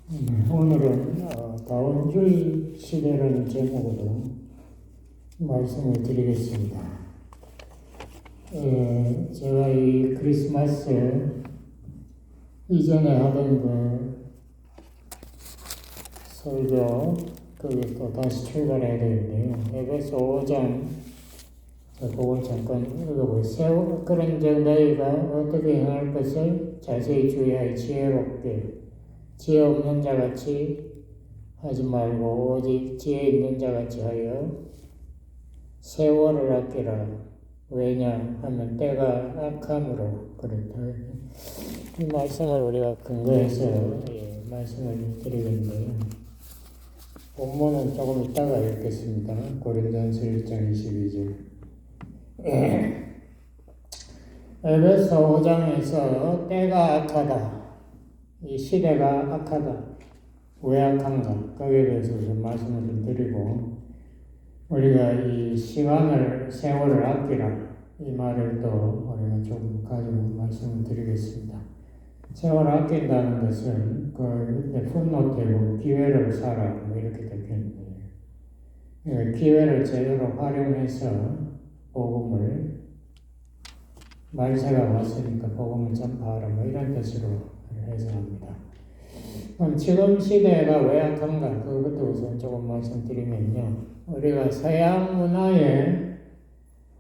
오늘은 다원주의 시대라는 제목으로 말씀을 드리겠습니다. 제가 이 크리스마스 이전에 하던 설교 그게 또 다시 출발해야 되는데요. 에베소 5장 그걸 잠깐 읽어보세요. 그런즉 너희가 어떻게 행할 것을 자세히 주의하여 지혜롭게 지혜 없는 자같이 하지 말고 오직 지혜 있는 자같이 하여 세월을 아끼라. 왜냐 하면 때가 악함으로 그렇다. 이 말씀을 우리가 근거해서 말씀을 드리겠는데요. 본문은 조금 이따가 읽겠습니다. 고린도전서 1장 22절. 에베소 5장에서 때가 악하다. 이 시대가 악하다. 왜 악한가? 거기에 대해서 좀 말씀을 좀 드리고, 우리가 이 세월을 아끼라. 이 말을 또 우리가 좀 가지고 말씀을 드리겠습니다. 세월을 아낀다는 것은 밑에 풋노트에 보면 기회를 사라. 뭐 이렇게 적혀있는데, 기회를 제대로 활용해서 복음을, 말세가 왔으니까 복음을 전파하라. 뭐 이런 뜻으로 해석합니다. 그럼 지금 시대가 왜 악한가? 그것부터 우선 조금 말씀드리면요. 우리가 서양 문화의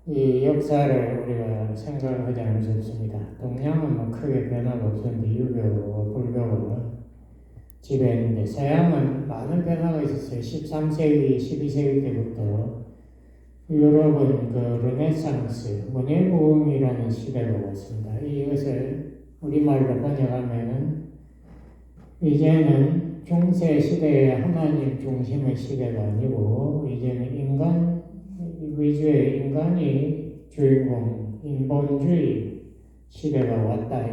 이 역사를 우리가 생각을 하지 않을 수 없습니다. 동양은 뭐 크게 변화가 없었는데 유교와 불교가 지배했는데, 서양은 많은 변화가 있었어요. 13세기, 12세기 때부터 유럽은 르네상스, 문예부흥이라는 시대가 왔습니다. 이것을 우리말로 번역하면은 이제는 중세 시대의 하나님 중심의 시대가 아니고 이제는 인간 위주의 인간이 주인공, 인본주의 시대가 왔다.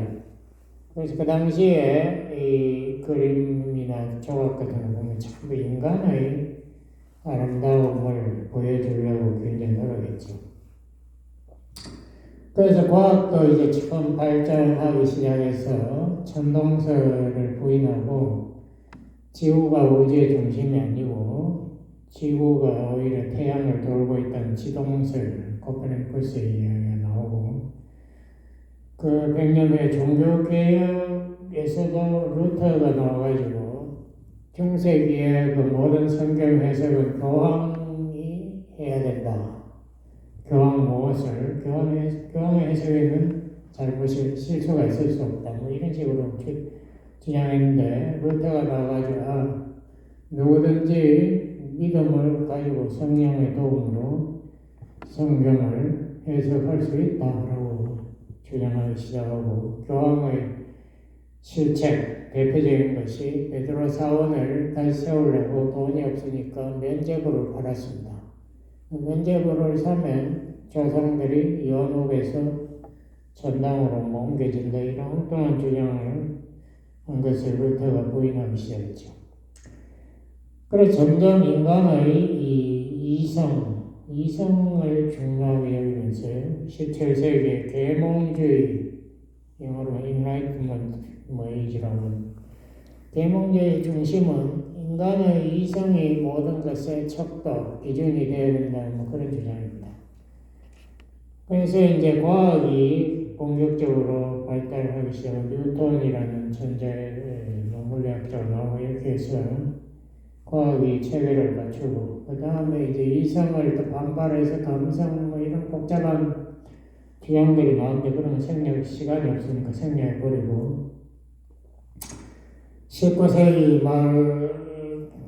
그래서 그 당시에 이 그림이나 조각 같은 거 보면 전부 인간의 아름다움을 보여주려고 굉장히 노력했죠. 그래서 과학도 이제 처음 발전하기 시작해서 천동설을 부인하고 지구가 우주의 중심이 아니고 지구가 오히려 태양을 돌고 있다는 지동설, 코페르니쿠스의 이야기가 나오고, 그 100년 후에 종교개혁에서도 루터가 나와가지고 중세기의 그 모든 성경 해석은 교황이 해야 된다. 교황 무엇을, 교황의 해석에는 잘못이 실수가 있을 수 없다. 뭐 이런 식으로 주장했는데, 루터가 나와가지고 누구든지 믿음을 가지고 성령의 도움으로 성경을 해석할 수 있다라고 주장하기 시작하고, 교황의 실책, 대표적인 것이 베드로 사원을 다시 세우려고 돈이 없으니까 면죄부를 팔았습니다. 면죄부를 사면 조상들이 연옥에서 전당으로 옮겨진다. 이런 엉뚱한 주장을 한 것을 루터가 부인하기 시작했죠. 그래서 점점 인간의 이 이성을 중요하게 여기면서 17세기의 계몽주의, 영어로 enlightenment age라는 계몽주의 중심은 인간의 이성이 모든 것의 척도, 기준이 되어야 된다는 그런 주장입니다. 그래서 이제 과학이 본격적으로 발달하기 시작한 뉴턴이라는 천재 물리학자가 나오고, 이렇게 해서 과학이 체계를 갖추고, 그 다음에 이제 이성을 또 반발해서 감성 뭐 이런 복잡한 주장들이 나오는데, 그런 시간이 없으니까 생략해버리고, 19세기 말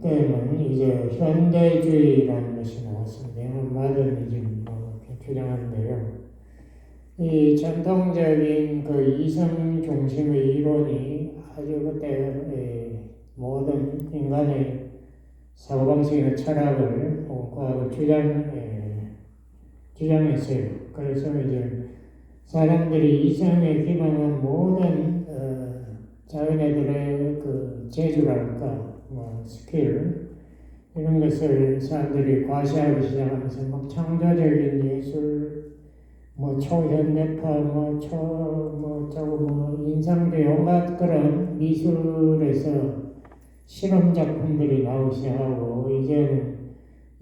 때는 이제 현대주의라는 것이 나왔습니다. 마더니즘 이렇게 주장하는데요. 이 전통적인 그 이성 중심의 이론이 아주 그때 모든 인간의 사고방식이나 철학을 과학을 주장했어요. 그래서 이제 사람들이 이성에 기반한 모든 자기네들의 그 재주랄까, 스킬, 이런 것을 사람들이 과시하기 시작하면서 막 창조적인 예술, 초현대파, 인상도 온갖 그런 미술에서 실험 작품들이 나오기 시작하고, 이제는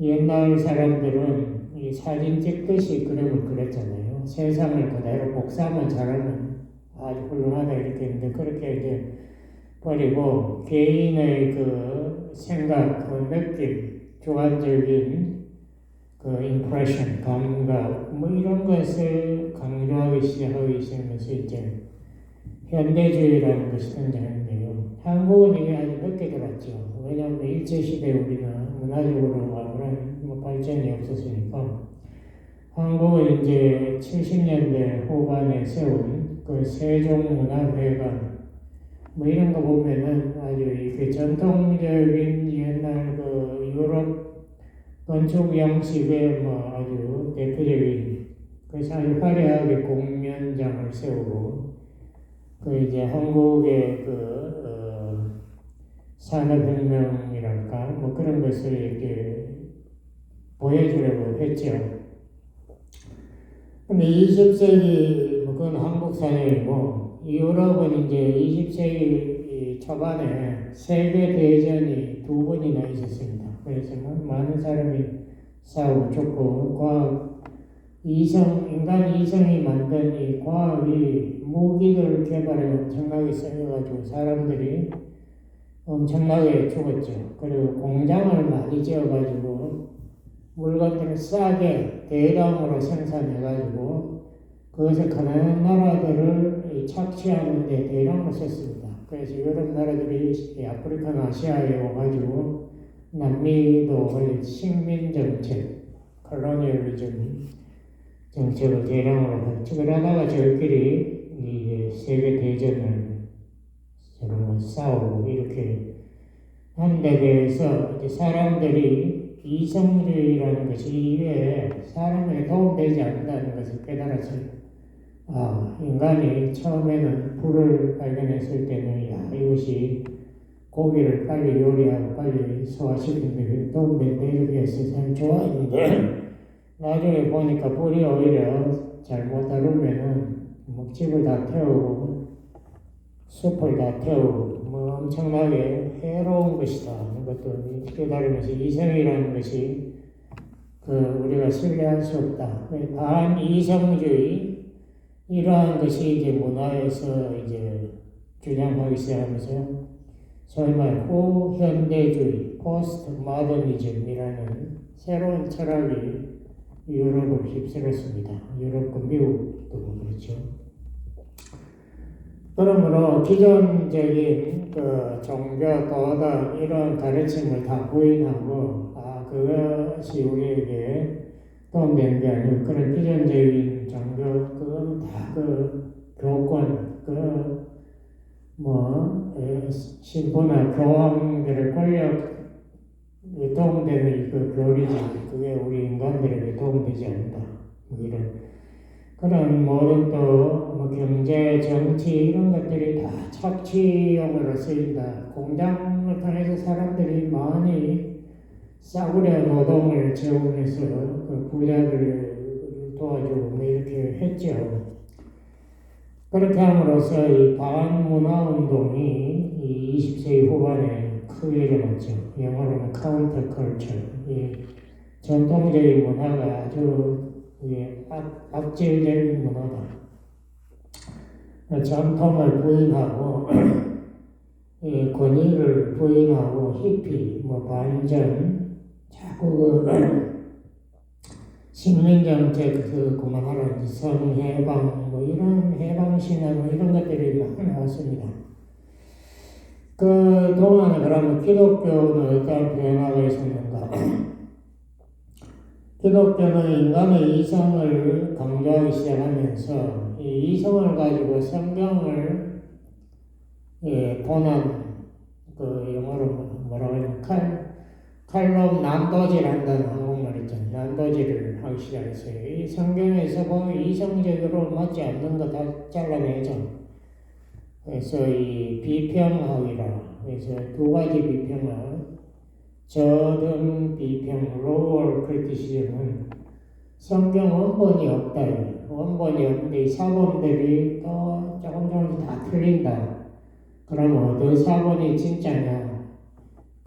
옛날 사람들은 이 사진 찍듯이 그림을 그렸잖아요. 세상을 그대로 복사만 잘하면 아주 훌륭하다 이렇게 했는데, 그렇게 이제 버리고 개인의 그 생각, 그 느낌, 주관적인 그 impression, 감각, 뭐 이런 것을 강조하기 시작하기 시작하면서 이제 현대주의라는 것이 등장했는데요. 한국은 이게 아주 늦게 들었죠. 왜냐하면 일제시대 우리는 문화적으로 아무런 뭐 발전이 없었으니까. 한국은 이제 70년대 후반에 세운 그 세종문화회관 뭐 이런 거 보면은 아주 이렇게 전통적인 옛날 그 유럽 건축 양식의 뭐 아주 대표적인 그래서 아주 화려하게 공면장을 세우고 그 이제 한국의 산업혁명이랄까 뭐 그런 것을 이렇게 보여주려고 했죠. 근데 20세기 뭐 그건 한국 사회이고 유럽은 이제 20세기 초반에 세계 대전이 2번이나 있었습니다. 그래서 많은 사람이 싸우고 죽고 과학 인간 이성이 만든 이 과학이 무기를 개발에 엄청나게 쓰여가지고 사람들이 엄청나게 죽었죠. 그리고 공장을 많이 지어가지고 물건들을 싸게 대량으로 생산해가지고 그것을 가난한 나라들을 착취하는 데 대량으로 썼습니다. 그래서 유럽 나라들이 아프리카나 아시아에 와가지고 남미도 식민 정책, 콜로니얼리즘 정책을 대량으로 했죠. 그러다가 저희끼리 이제 세계 대전을 서로 싸우고 이렇게 한 데 대해서 이제 사람들이 이성주의라는 것이 이외에 사람에게 도움되지 않는다는 것을 깨달았어요. 인간이 처음에는 불을 발견했을 때는 이것이 고기를 빨리 요리하고 빨리 소화시키는 데 도움된다 이렇게 해서 참 좋아했는데 나중에 보니까 불이 오히려 잘못 다루면은 집을 다 태우고 숲을 다 태우고 뭐 엄청나게 해로운 것이다 하는 것도 깨달으면서 이성이라는 것이 우리가 신뢰할 수 없다. 반이성주의 이러한 것이 이제 문화에서 이제 주장하기 시작하면서 소위 말 후현대주의, 포스트 모더니즘이라는 새로운 철학이 유럽을 휩쓸었습니다. 유럽과 미국도 그렇죠. 그러므로 기존적인 종교, 도덕 이런 가르침을 다 부인하고 그것이 우리에게 도움되는 게 아니고 그런 기존적인 종교 그건 다 교권 신부나 교황들의 권력 도움되는 교리지 그게 우리 인간들에게 도움되지 않는다. 이런 그런 모든 또 경제, 정치 이런 것들이 다 착취용으로 쓰인다. 공장을 통해서 사람들이 많이 싸구려 노동을 제공해서 부자들을 도와주고 뭐 이렇게 했죠. 그렇게 함으로써 이 반문화운동이 이 20세기 후반에 크게 일어났죠. 영어로는 카운터 컬처. 이 전통적인 문화가 아주 악질적인 문화다. 전통을 부인하고 권위를 부인하고 히피, 반전, 자꾸 식민정책 그만하라 성해방 이런 해방신앙 이런 것들이 막 나왔습니다. 그 동안에 그러면 기독교는 어떤 변화가 있었는가? 기독교는 인간의 이성을 강조하기 시작하면서 이 이성을 가지고 성경을 보는 영어로 뭐라고 하냐면 칼럼 난도질한다는 한국말 있잖아요. 난도질을 하기 시작했어요. 이 성경에서 보면 이성적으로 맞지 않는 거 다 잘라내죠. 그래서 이 비평학이라 그래서 두 가지 비평학 저등 비평, lower criticism은 성경 원본이 없다. 원본이 없는데 이 사본들이 또 조금씩 다 틀린다. 그럼 어떤 사본이 진짜냐?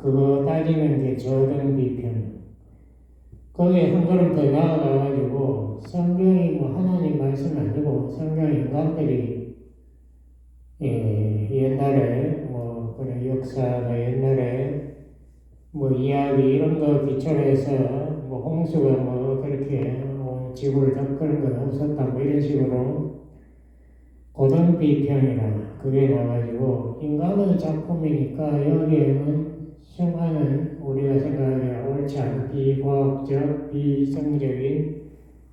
그거 따지는 게 저등 비평. 거기에 한 걸음 더 나아가가지고 성경이 뭐 하나님 말씀 아니고 성경 인간들이 옛날에 뭐 그런 역사나 옛날에 뭐 이야기 이런 거 기초로 해서 뭐 홍수가 뭐 그렇게 지구를 덮는 건 없었다 뭐 이런 식으로 고등 비평이라 그게 나와가지고 인간의 작품이니까 여기에는 수많은 우리가 생각하기에 옳지 않은 비과학적, 비이성적인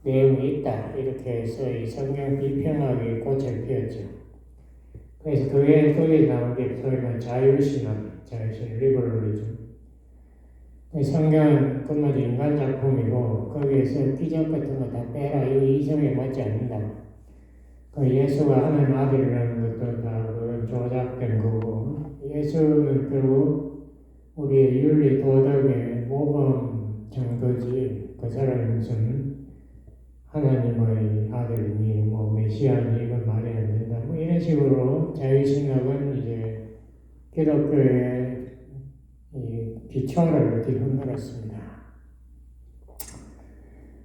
내용이 있다. 이렇게 해서 이 성경 비평학이 꽃을 피웠죠. 그래서 거기에 나온 게 소위 말하는 자유신학, 리버럴리즘. 성경은 그마저 인간 작품이고 거기에서 기적 같은 거 다 빼라. 이 이성에 맞지 않는다. 그 예수가 하나님 아들이라는 것도 다 조작된 거고 예수는 결국 우리의 윤리 도덕의 모범 정도지 그 사람이 무슨 하나님의 아들이니 뭐 메시아니 이건 말이 안 된다 뭐 이런 식으로 자유신학은 이제 기독교의 이 기초를 이렇게 흔들었습니다.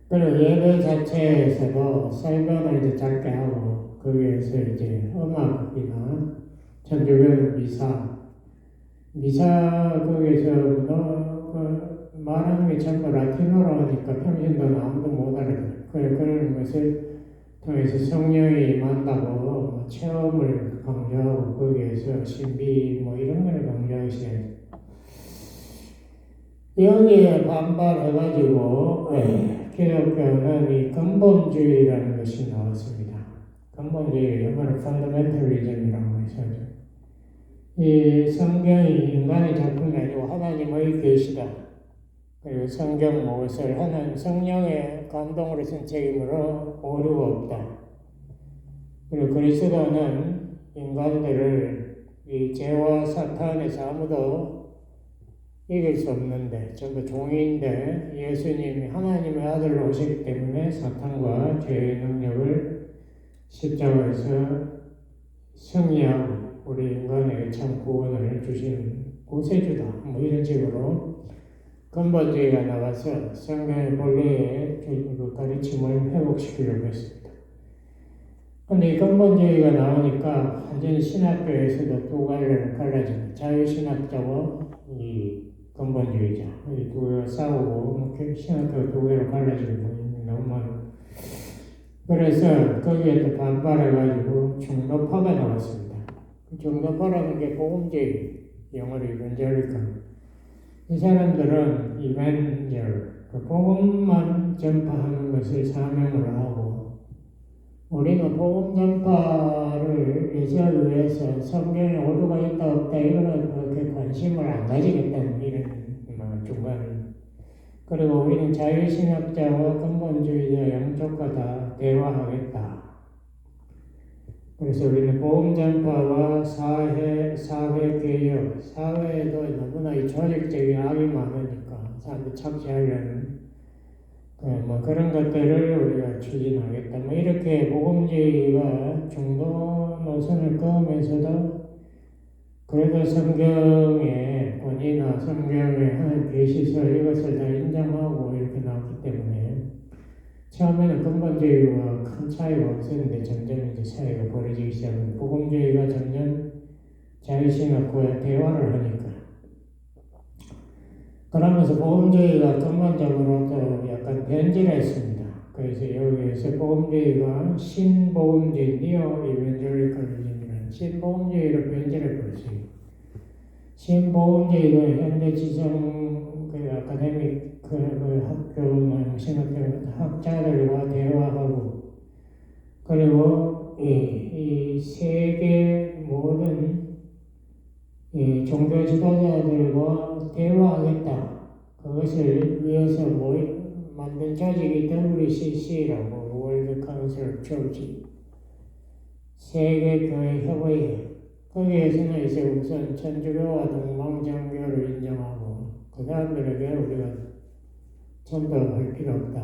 그리고 예배 자체에서도 설교를 이제 짧게 하고 거기에서 이제 음악이나 천주교 미사 거기서 말하는 게 전부 라틴어로 하니까 평신도는 아무도 못 알아들어요. 그런 것을 통해서 성령이 임한다고 체험을 강조하고 거기에서 신비 뭐 이런 걸 강조하기 시작해요. 여기에 반발해가지고 기독교는 이 근본주의라는 것이 나왔습니다. 근본주의 영어로 fundamentalism이라고 해서 이 성경이 인간의 작품이 아니고 하나님의 계시다. 그리고 성경 무엇을 하는 성령의 감동으로 쓴 책임으로 오류가 없다. 그리고 그리스도는 인간들을 이 죄와 사탄에서 아무도 이길 수 없는데 전부 종인데 예수님이 하나님의 아들로 오시기 때문에 사탄과 죄의 능력을 십자가에서 승리하고 우리 인간에게 참 구원을 주시는 구세주다. 뭐 이런 식으로 근본주의가 나와서 성경의 본래의 그 가르침을 회복시키려고 했습니다. 근데 이 근본주의가 나오니까 완전히 신학교에서도 두 갈래로 갈라집니다. 자유신학자와 이 근본주의자. 이 두 개가 싸우고 신학교가 두 개로 갈라지는 부분이 너무 많아요. 그래서 거기에 또 반발해가지고 중도파가 나왔습니다. 중도파라는 게 복음주의, 영어로 이벤젤리컬. 이 사람들은 이벤젤, 그 복음만 전파하는 것을 사명으로 하고 우리는 복음 전파를 위해서 성경에 오류가 있다 없다 이거는 그렇게 관심을 안 가지겠다는 이런 중간. 그리고 우리는 자유신학자와 근본주의자 양쪽과 다 대화하겠다. 그래서 우리는 복음 전파와 사회개혁, 사회에도 너무나 이 조직적인 악이 많으니까 사람들 착취하려는 뭐 그런 것들을 우리가 추진하겠다. 뭐 이렇게 복음주의가 중도 노선을 그으면서도 그래도 성경의 본이나 성경의 하나님 계시서 이것을 다 인정하고 이렇게 나왔기 때문에 처음에는 근본주의와 큰 차이가 없었는데 점점 이제 차이가 벌어지기 시작합니다. 복음주의가 점점 자유신학과 대화를 하니까. 그러면서 복음주의가 근본적으로 또 약간 변질했습니다. 그래서 여기에서 복음주의가 신복음주의, 니오-이벤젤리컬리즘이라는 신복음주의로 변질해버렸어요. 신복음주의는 현대 지성 아카데믹 학교나 신학교 학자들과 대화하고 그리고 이 세계 모든 이 종교 지도자들과 대화하겠다. 그것을 위해서 만든 조직이 WCC라고 월드 카운슬 조직 세계교회 거기에서는 이제 우선 천주교와 동방정교를 인정하고 그 사람들에게 우리가 전도할 필요 없다.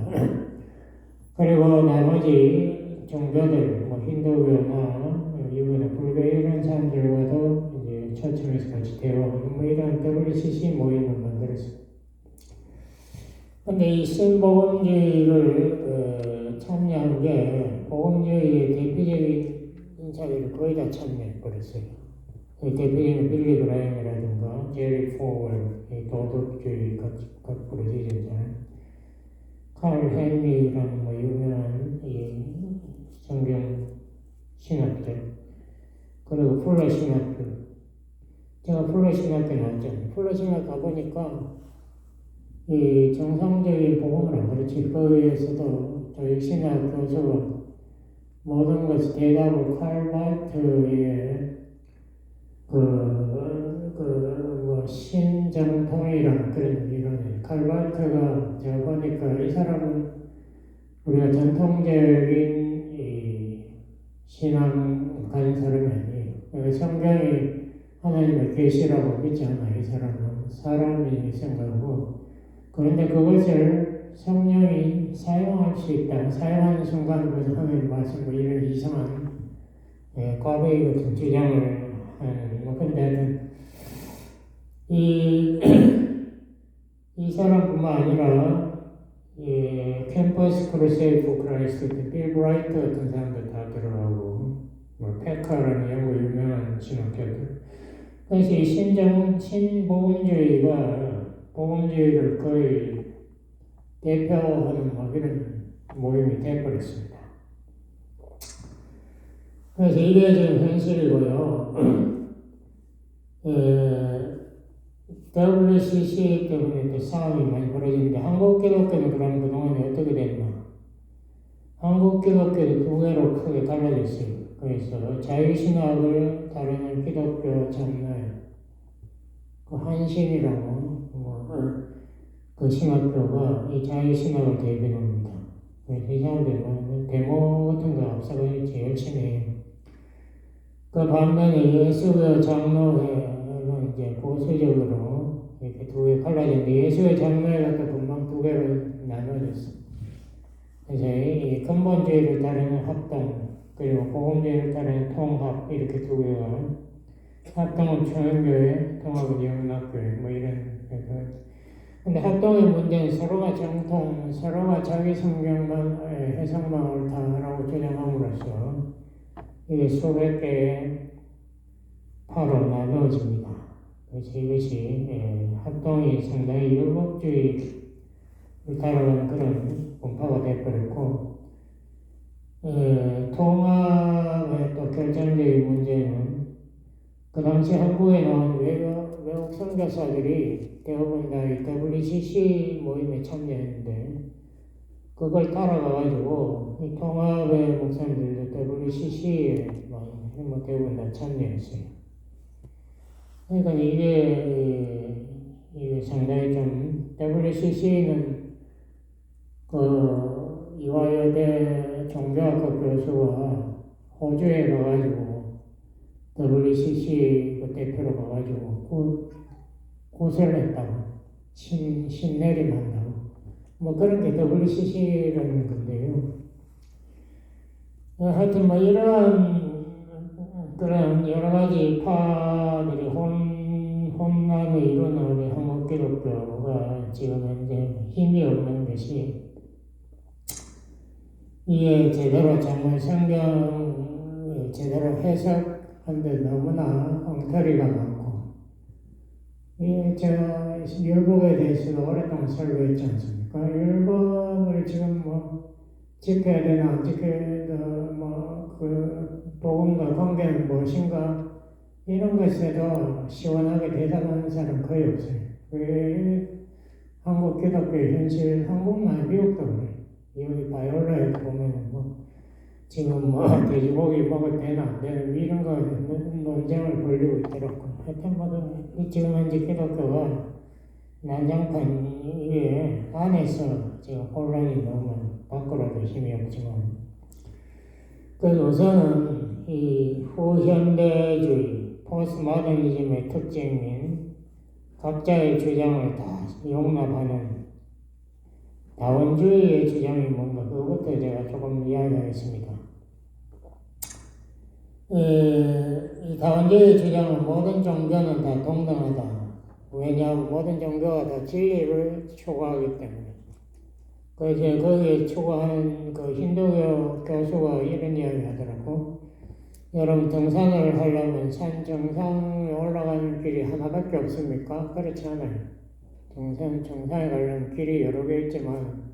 그리고 나머지 종교들, 뭐 힌두교나 이번에 불교 이런 사람들과도 이제 처치를 중에서 같이 대화하는 뭐 이런 WCC 모임을 만들었어요. 근데 이 신복음주의를 참여한 게 복음주의의 대표적인 인사들을 거의 다 참여해버렸어요. 대표적인 빌리 그라임이라든가 제리 포월, 도덕주의 각 부르짖었잖아요. 칼 헨리라는 뭐 유명한 이 성경 신학者, 그리고 플러 신학교. 제가 플러 신학교 나왔잖아요. 플러 신학 가보니까 이 정상적인 복음을 안 가르칠 거에서도 저희 신학 교수가 모든 것의 대답을 칼바트의 뭐 신정통이라는 그런 이론이에요. 칼바트가 제가 보니까 이 사람은 우리가 전통적인 이 신앙 가진 사람이 아니에요. 성경이 하나님의 계시라고 믿지 않아요. 이 사람은 사람이 생각하고, 그런데 그것을 성령이 사용할 수 있다. 사용하는 순간부터 하나님 말씀 뭐 이런 이상한 꽈배기 같은 주장을 하는 뭐 근데 이 사람뿐만 아니라 캠퍼스 크루세이드 포 크라이스트 빌 브라이트 같은 사람들 다 들어가고 뭐 페카라는 영국 유명한 신학자들. 그래서 이 신복음주의가 복음주의를 거의 대표하는 뭐 이런 모임이 되어버렸습니다. 그래서 이게 지금 현실이고요. WCC 때문에 또 싸움이 많이 벌어지는데 한국 기독교는 그럼 그동안에 어떻게 됐나? 한국 기독교도 두 개로 크게 갈라졌어요. 그래서 자유신학을 다루는 기독교 장로회, 그 한신이라고 그 신학교가 이 자유신학을 대변합니다. 그래서 이 사람들은 데모 같은 거 앞서가야지 열심히 해요. 그 반면에 예수교 장로회는 이제 보수적으로 이렇게 두 개 갈라졌는데 예수교 장로회가 또 금방 두 개로 나눠졌어. 그래서 이 근본주의를 따르는 합동, 그리고 복음주의를 따르는 통합, 이렇게 두 개가 합동은 초연교회, 통합은 영락교회, 뭐 이런. 근데 합동의 문제는 서로가 정통, 서로가 자기 성경만, 해석만 옳다라고 주장함으로써 이게 수백 개의 파로 나누어집니다. 그래서 이것이 합동이 상당히 율법주의를 따라가는 그런 분파가 되어버렸고, 통합의 또 결정적인 문제는 그 당시 한국에 나온 외국 선교사들이 대부분 다 WCC 모임에 참여했는데 그걸 따라가가지고 이 통합의 목사님들도 WCC에 뭐 대부분 다 참여했어요. 그러니까 이게 상당히 좀 WCC는 그 이화여대 종교학과 교수가 호주에 가가지고 WCC 그 대표로 가가지고 고소를 했다고 신내림한다고 뭐 그런 게 WCC라는 건데요. 하여튼 뭐 이런 그런 여러 가지 파들이 혼란을 이루는 우리 한국 기독교가 지금 현재 힘이 없는 것이 이게 제대로 정말 성경 제대로 해석한데 너무나 엉터리가 많고 제가 율법에 대해서도 오랫동안 설교했지 않습니까? 율법을 지금 뭐 지켜야 되나 안 지켜야 되나 그 복음과 관계는 무엇인가 이런 것에도 시원하게 대답하는 사람 거의 없어요. 한국 기독교의 현실, 한국만 미국도 그래요. 여기 바이올라에도 보면 지금 돼지고기 먹어도 되나 안 되나 이런 거 논쟁을 벌이고 있더라고요. 하여튼 지금 현재 기독교가 난장판 위에 안에서 지금 혼란이 너무 밖으로도 힘이 없지만 그래서 우선은 이 후현대주의, 포스트모더니즘의 특징인 각자의 주장을 다 용납하는 다원주의의 주장이 뭔가 그것부터 제가 조금 이야기하겠습니다. 이 다원주의 주장은 모든 종교는 다 동등하다. 왜냐하면 모든 종교가 다 진리를 추구하기 때문에. 그래서 거기에 추구하는 그 힌두교 교수가 이런 이야기 하더라고. 여러분 등산을 하려면 산 정상에 올라가는 길이 하나밖에 없습니까? 그렇지 않아요. 등산 정상에 가려면 길이 여러 개 있지만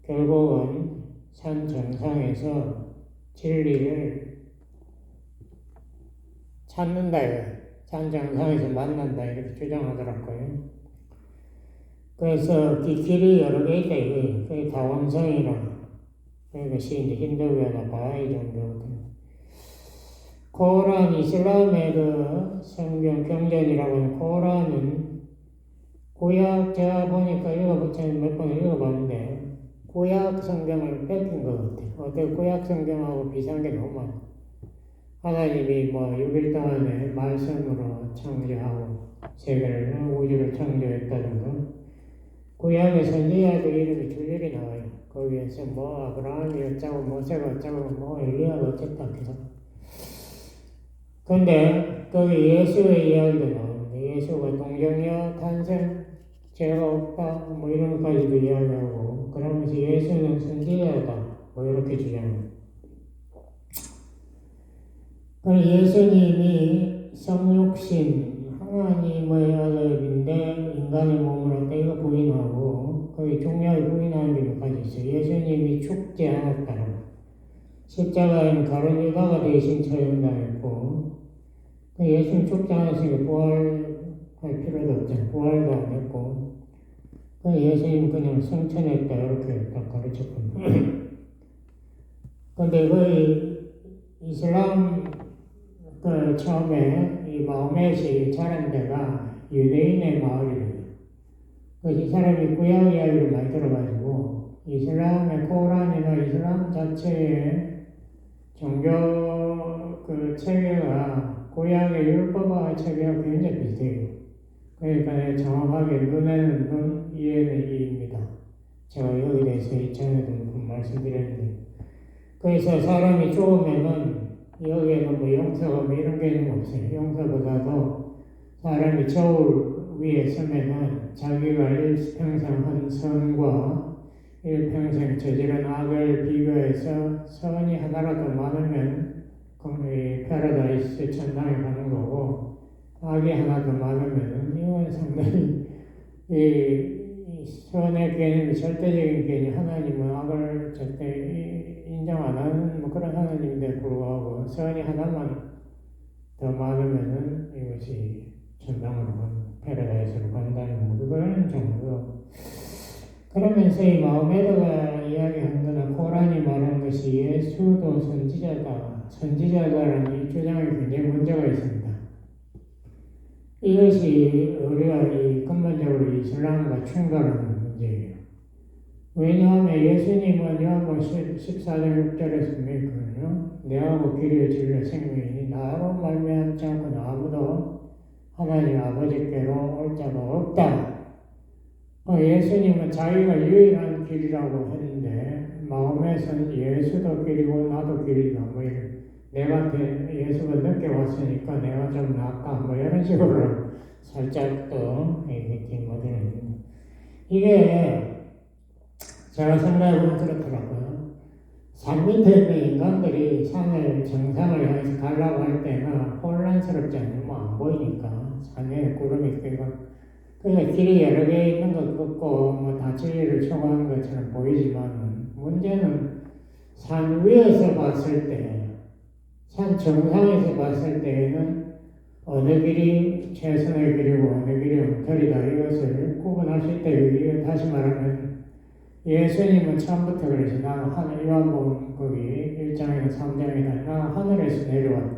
결국은 산 정상에서 진리를 찾는다. 산 정상에서 만난다. 이렇게 주장하더라고요. 그래서 길이 여러 개 있다. 그게 다원성이라. 그것이 이제 힌두교나 바하이 종교거든요. 코란, 이슬람의 그 성경 경전이라고 하는 코란은 구약, 제가 보니까 몇 번 읽어봤는데 구약 성경을 뺏긴 것 같아요. 어떻게 구약 성경하고 비슷한 게 너무 많아요. 하나님이 6일 동안에 말씀으로 창조하고 세계를, 우주를 창조했다든가 구약의 선지자들 이름이 줄줄이 나와요. 거기에서 아브라함이 어쩌고 모세가 어쩌고 엘리야가 어쨌다 해서. 근데 거기 예수의 이야기도 나오는데 예수가 동정녀 탄생 죄가 없다 이런 것까지도 이야기하고 그러면서 예수는 선지자다 이렇게 주장합니다. 예수님이 성육신 하나님의 아들인데 인간의 몸을 얻다 이거 부인하고 거기 중요하게 부인하는 게 몇 가지 있어요. 예수님이 죽지 않았다는 십자가에는 가룟 유다가 대신 처형당했고 예수님 죽지 않았으니까 부활할 필요도 없잖아요. 부활도 안 했고 예수님 그냥 승천했다 이렇게 딱 가르쳤습니다. 근데 그 이슬람 처음에 이 마호멧이 자란 데가 유대인의 마을이래요. 그래서 이 사람이 구약 이야기를 많이 들어가지고 이슬람의 코란이나 이슬람 자체의 종교 체계가 구약의 율법과 체계가 굉장히 비슷해요. 그러니까 정확하게 눈에는 이해는 이입니다. 제가 여기 대해서 이전에도 말씀드렸는데 그래서 사람이 죽으면은 여기에는 용서가 이런 개념 없어요. 용서보다도 사람이 저울 위에 서면은 자기가 일평생 한 선과 일평생 저지른 악을 비교해서 선이 하나라도 많으면 패러다이스 천당에 가는 거고 악이 하나 더 많으면 이건 상당히 이 선의 개념이 절대적인 개념, 하나님은 악을 절대 인정 안 하는 그런 하나님인데 불구하고 선이 하나만 더 많으면은 이것이 천당으로 패러다이스로 간다는 그런 정도. 그러면서 이 마호메드가 이야기한 거는 코란이 말하는 것이 예수도 선지자다라는 이 주장에 굉장히 문제가 있습니다. 이것이 우리가 근본적으로 이슬람과 충돌하는 문제예요. 왜냐하면 예수님은 요한복음 14장 6절에서 분명히거든요. 내하고 길이요 진리요 생명이니 나로 말미암지 않고는 아무도 하나님 아버지께로 올 자가 없다. 예수님은 자기가 유일한 길이라고 했는데 마음에서는 예수도 길이고 나도 길이다. 내가 예수가 늦게 왔으니까 내가 좀 낫다. 이런 식으로 살짝 또 이게 제가 생각해보면 그렇더라고요. 산 밑에 있는 인간들이 산을 정상을 향해서 가려고 할 때는 혼란스럽지 않으면 안 보이니까 산에 구름이 끼고 그러니까 길이 여러 개 있는 것 같고 다 진리를 추구하는 것처럼 보이지만 문제는 산 위에서 봤을 때 산 정상에서 봤을 때에는 어느 길이 최선의 길이고 어느 길이 엉터리다 이것을 구분하실 때 다시 말하면 예수님은 처음부터 그러시 나는 요한복음 거기 1장이나 3장이나 나 하늘에서 내려왔다.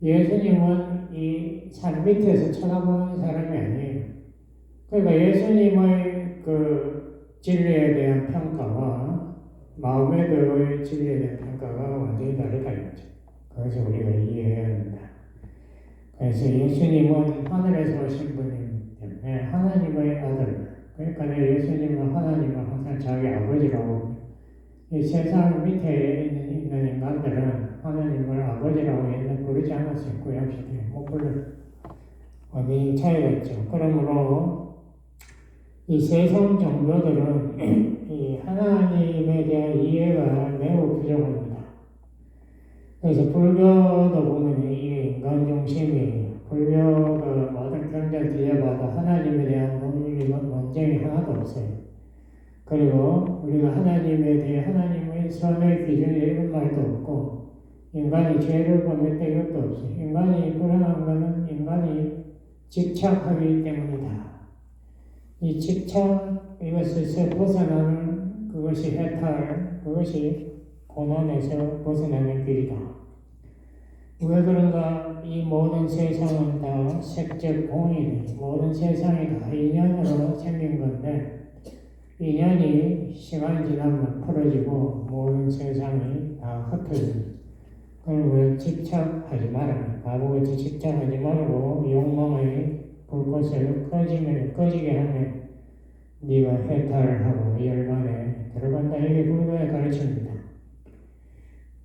예수님은 이 산 밑에서 쳐다보는 사람이 아니에요. 그러니까 예수님의 진리에 대한 평가와 마호메드의 진리에 대한 평가가 완전히 다르다 이거죠. 그것을 우리가 이해해야 합니다. 그래서 예수님은 하늘에서 오신 분이기 때문에 하나님의 아들. 그러니까 예수님은 하나님을 항상 자기 아버지라고 이 세상 밑에 있는 인간들은 하나님을 아버지라고 옛날 부르지 않았어요. 구약시대에 못 불러요. 완전히 차이가 있죠. 그러므로 이 세상 종교들은 이 하나님에 대한 이해가 매우 부족합니다. 그래서 불교도 보면 이게 인간 중심이에요. 불교가 모든 경전 뒤져봐도 하나님에 대한 논쟁이 하나도 없어요. 그리고 우리가 하나님에 대해 하나님의 선의 기준이 이런 말도 없고 인간이 죄를 범했다 이것도 없어요. 인간이 불행한 것은 인간이 집착하기 때문이다. 이 집착 이것에서 벗어나는 그것이 해탈, 그것이 고난에서 벗어나는 길이다. 왜 그런가? 이 모든 세상은 다 색적 공이네. 모든 세상이 다 인연으로 생긴 건데 인연이 시간이 지나면 풀어지고 모든 세상이 다 흩어집니다. 그럼 왜 집착하지 말아요. 바보같이 집착하지 말고 욕망의 불꽃을 꺼지게 하면 네가 해탈을 하고 열반에 들어간다. 이게 불교의 가르침입니다.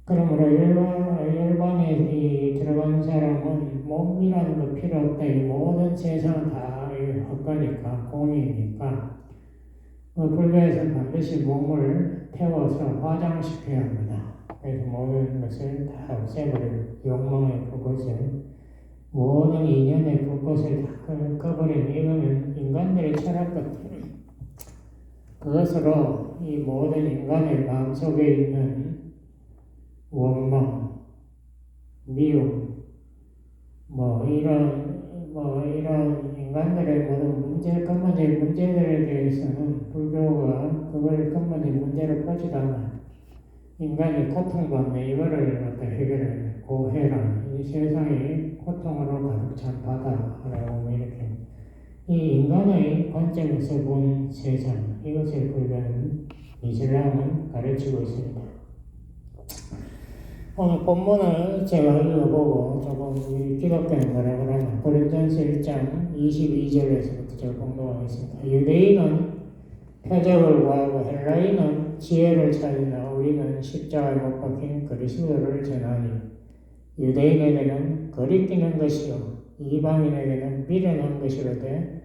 그러므로 열반에 들어간 사람은 몸이라는 거 필요 없다. 이 모든 세상 다 헛거니까 공이니까 불교에서 반드시 몸을 태워서 화장시켜야 합니다. 그래서 모든 것을 다 없애버리고 욕망의 불꽃을 모든 인연의 불꽃을 다 꺼버리는 이거는 인간들의 철학 같아요. 그것으로 이 모든 인간의 마음속에 있는 원망, 미움, 이런 인간들의 모든 근본적인 문제들에 대해서는 불교가 그걸 근본적인 문제로 보지도 않아요. 인간이 고통받네 이거를 갖다 해결해 고해라 이 세상이 고통으로 가득 찬 바다라고 이렇게 이 인간의 관점에서 본 세상 이것을 불교는 이슬람은 가르치고 있습니다. 오늘 본문을 제가 읽어보고 조금 기독교는 뭐라고 하나 고린도전서 1장 22절에서부터 제가 공부하겠습니다. 유대인은 표적을 구하고 헬라인은 지혜를 찾으나 우리는 십자가에 못 박힌 그리스도를 전하니 유대인에게는 거리끼는 것이요 이방인에게는 미련한 것이로되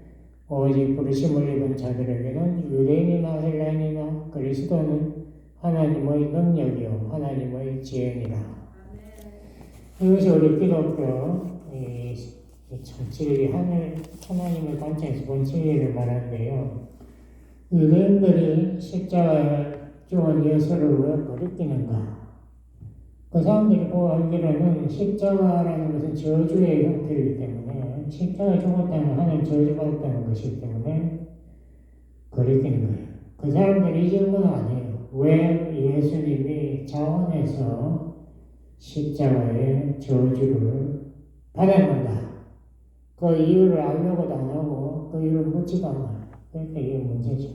오직 부르심을 입은 자들에게는 유대인이나 헬라인이나 그리스도는 하나님의 능력이요 하나님의 지혜니라. 이것이 우리 기독교 진리 하나님의 관점에서 본 진리를 말하는데요. 유대인들이 십자가에 죽은 예수를 왜 거리끼는가? 그 사람들이 알기로는 십자가라는 것은 저주의 형태이기 때문에 십자가에 죽었다는 하나님 저주받았다는 것이기 때문에 거리끼는 거예요. 그 사람들이 이 질문은 아니에요. 왜 예수님이 자원에서 십자가의 저주를 받았는가? 그 이유를 알려고도 안 하고 그 이유를 묻지도 않아요. 그러니까 이게 문제죠.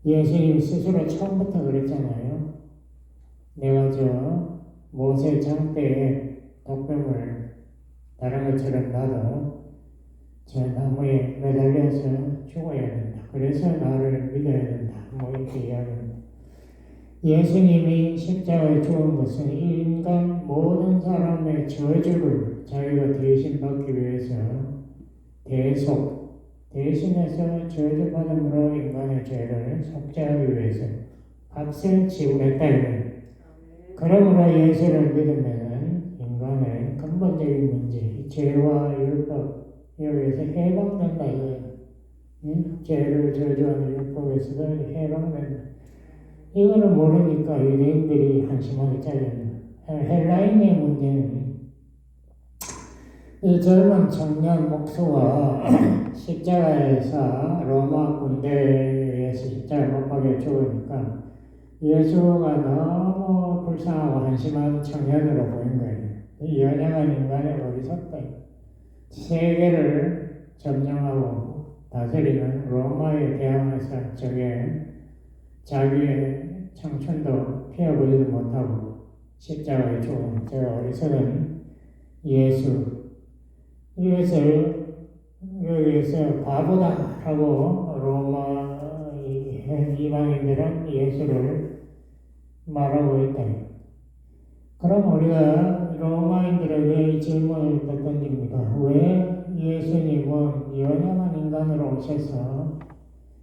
예수님 스스로 처음부터 그랬잖아요. 내가 모세 장대에 독뱀을 다른 것처럼 나도 저 나무에 매달려서 죽어야 된다. 그래서 나를 믿어야 된다. 이렇게 이야기합니다. 예수님이 십자가에 죽은 것은 인간 모든 사람의 저주를 자기가 대신 받기 위해서 대신해서 저주받음으로 인간의 죄를 속죄하기 위해서 값을 지불했다. 그러므로 예수를 믿으면 인간의 근본적인 문제, 죄와 율법, 여기에서 해방된다 이거예요. 죄를 저주하는 율법에서도 해방된다. 이거를 모르니까 유대인들이 한심하게 잘려요. 헬라인의 문제는 이 젊은 청년 목수가 십자가에서 로마 군대에 의해서 십자가에 못 박혀 죽으니까 예수가 너무 불쌍하고 한심한 청년으로 보인 거예요. 이 연약한 인간의 어리석다. 세계를 점령하고 다스리는 로마에 대항해서 자기의 청춘도 피워보지도 못하고 십자가에 죽은 저 어리석은 예수 이것을 여기에서 바보다라고 로마 이방인들은 예수를 말하고 있다. 그럼 우리가 로마인들에게 이 질문을 또 던집니다. 왜 예수님은 연약한 인간으로 오셔서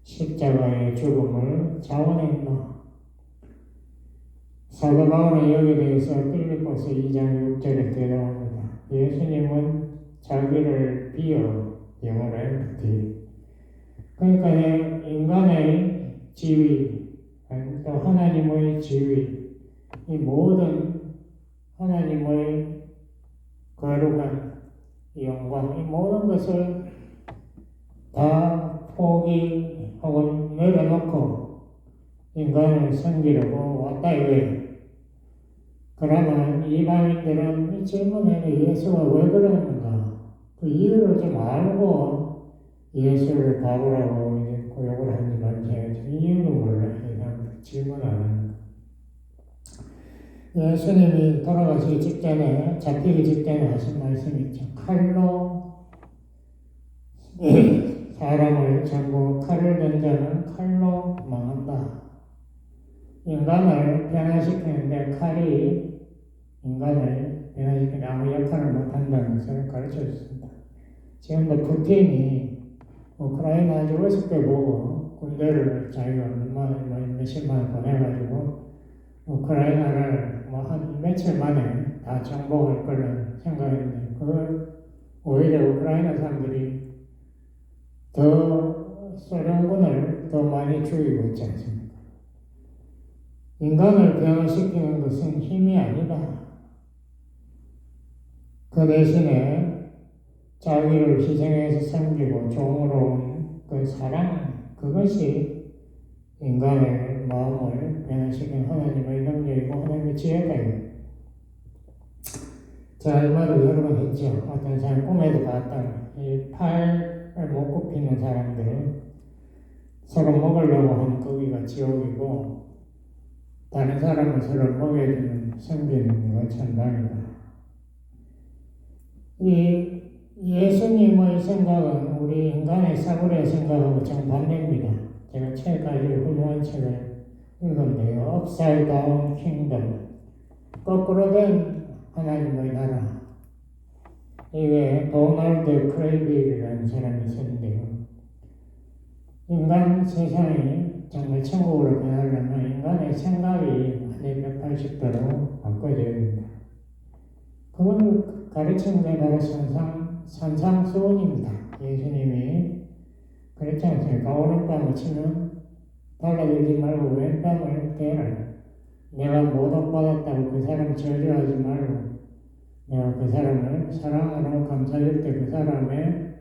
십자가의 죽음을 자원했나? 사도 바울은 여기에 대해서 빌립보서 2장 6절에 대답합니다. 예수님은 자기를 비어 영어로 empty. 그러니까 인간의 지위, 또 하나님의 지위, 이 모든 하나님의 거룩한 영광, 이 모든 것을 다 포기하고 내려놓고 인간을 섬기려고 왔다 이거예요. 그러면 이방인들은 이 질문에 예수가 왜 그러는가? 그 이유를 좀 알고 예수를 바보라고 이제 고욕을 하지 말지. 이유는 몰라요. 그냥 질문 안 하는 거. 예수님이 돌아가시기 직전에, 잡히기 직전에 하신 말씀이 있죠. 칼로 사람을 전부 칼을 든 자는 칼로 망한다. 인간을 변화시키는데 칼이 인간을 변화시키는 아무 역할을 못한다는 것을 가르쳐 줬습니다. 지금도 푸틴이 우크라이나 아주 어렵게 보고 군대를 자기가 몇십만 원 보내가지고 우크라이나를 한 며칠 만에 다 정복할 거를 생각했는데 그걸 오히려 우크라이나 사람들이 더 소련군을 더 많이 죽이고 있지 않습니까? 인간을 변화시키는 것은 힘이 아니다. 그 대신에 자기를 희생해서 섬기고 종으로 온 그 사랑, 그것이 인간의 마음을 변화시키는 하나님의 능력이고 하나님의 지혜가요. 자, 이 말을 여러 번 했죠. 어떤 사람 꿈에도 봤다. 이 팔을 못 굽히는 사람들은 서로 먹으려고 하는 거기가 지옥이고 다른 사람을 서로 먹여주는 섬기는 거가 천당이다. 이 예수님의 생각은 우리 인간의 사고의 생각하고 정반대입니다. 제가 책까지 훌륭한 책을 읽었는데요. Upside Down Kingdom. 거꾸로 된 하나님의 나라. 이게 도널드 크레이비라는 사람이 있었는데요. 인간 세상이 정말 천국으로 변하려면 인간의 생각이 180도로 바꿔져야 됩니다. 그걸 가르치는 게 바로 산상수훈입니다. 예수님이 그렇지 않습니까? 오른밤을 치면 달라들지 말고 왼밤을 대라. 내가 모독받았다고 그 사람 저주하지 말고 내가 그 사람을 사랑으로 감싸줄 때 그 사람의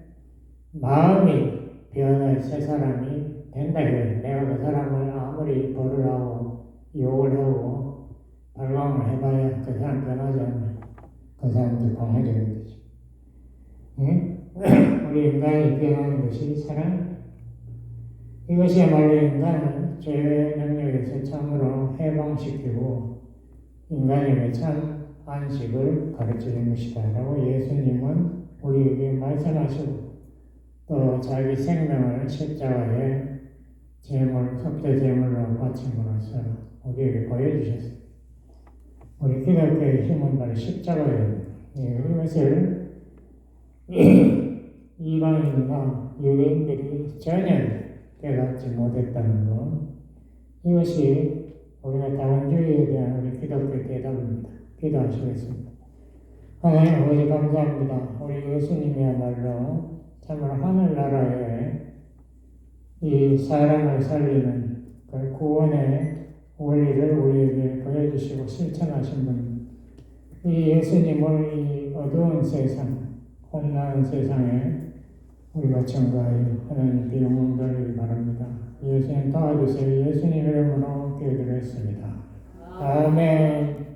마음이 변할 새 사람이 된다 이거예요. 내가 그 사람을 아무리 벌을 하고 욕을 하고 발광을 해봐야 그 사람 변하지 않아요. 그 사람도 강해지는 거죠. 응? 우리 인간이 변하는 것이 사랑입니다. 이것이야말로 인간을 죄의 능력에서 참으로 해방시키고 인간에게 참 안식을 가르치는 것이다 라고 예수님은 우리에게 말씀하시고 또 자기 생명을 십자가에 속죄 제물로 바침으로써 우리에게 보여주셨습니다. 우리 기독교의 힘은 바로 십자가예요. 이것을 이방인이나 유대인들이 전혀 깨닫지 못했다는 것. 이것이 우리가 다원주의에 대한 우리 기독교의 대답입니다. 기도하시겠습니다. 하나님 아버지 감사합니다. 우리 예수님이야말로 참으로 하늘나라에 이 사람을 살리는 그 구원의 원리를 우리에게 보여주시고 실천하신 분. 이 예수님을 이 어두운 세상, 혼란한 세상에 우리가 증거하여 하나님께 영광 돌리기 바랍니다. 예수님 도와주세요. 예수님 이름으로 기도드렸습니다. 아멘.